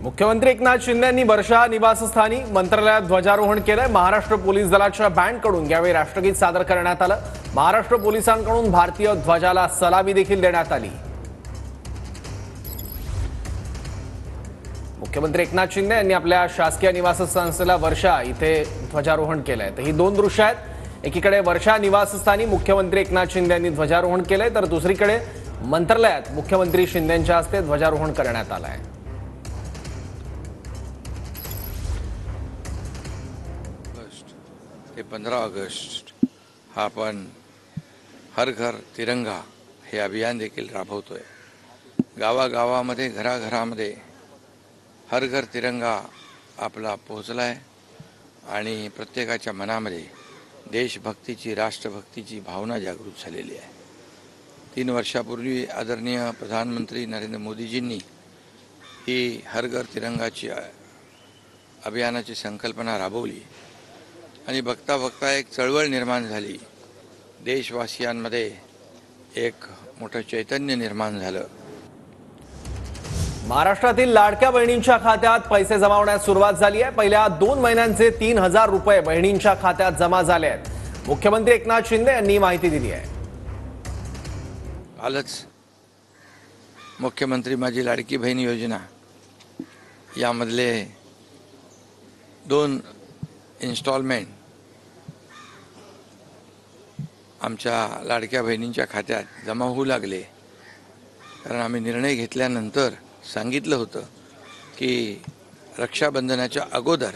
मुख्यमंत्री एकनाथ शिंदे यांनी वर्षा निवासस्थानी मंत्रालयात ध्वजारोहण केलंय। महाराष्ट्र पोलीस दलाच्या बँडकडून यावेळी राष्ट्रगीत सादर करण्यात आलं। महाराष्ट्र पोलिसांकडून भारतीय ध्वजाला सलामी देखील देण्यात आली। मुख्यमंत्री एकनाथ शिंदे यांनी आपल्या शासकीय निवासस्थानाला वर्षा इथे ध्वजारोहण केलंय। तर ही दोन दृश्य आहेत। एकीकडे वर्षा निवासस्थानी मुख्यमंत्री एकनाथ शिंदे यांनी ध्वजारोहण केलंय, तर दुसरीकडे मंत्रालयात मुख्यमंत्री शिंदेंच्या हस्ते ध्वजारोहण करण्यात आलं आहे। हे 15 ऑगस्ट हा आपण हर घर तिरंगा हे अभियान देखील राबवतोय। गावागावामध्ये घराघरामध्ये हर घर तिरंगा आपला पोहोचलाय आणि प्रत्येकाच्या मनामध्ये देशभक्तीची राष्ट्रभक्तीची भावना जागृत झालेली आहे। 3 वर्षापूर्वी आदरणीय प्रधानमंत्री नरेंद्र मोदीजींनी ही हर घर तिरंगाची अभियानाची संकल्पना राबवली आणि बघता बघता एक चळवळ निर्माण झाली। देशवासियांमध्ये एक मोठं चैतन्य निर्माण झालं। महाराष्ट्रातील लाडक्या बहिणींच्या खात्यात पैसे जमा होण्यास सुरुवात झाली आहे। पहिल्या 2 महिन्यांचे 3000 रुपये बहिणींच्या खात्यात जमा झाले आहेत। मुख्यमंत्री एकनाथ शिंदे यांनी माहिती दिली आहे। कालच मुख्यमंत्री माझी लाडकी बहीण योजना यामधले 2 इन्स्टॉलमेंट आमच्या लाडक्या बहिणींच्या खात्यात जमा होऊ लागले। कारण आम्ही निर्णय घेतल्यानंतर सांगितलं होतं की रक्षाबंधनाच्या अगोदर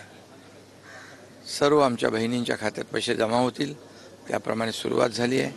सर्व आमच्या बहिणींच्या खात्यात पैसे जमा होतील। त्याप्रमाणे सुरुवात झाली आहे।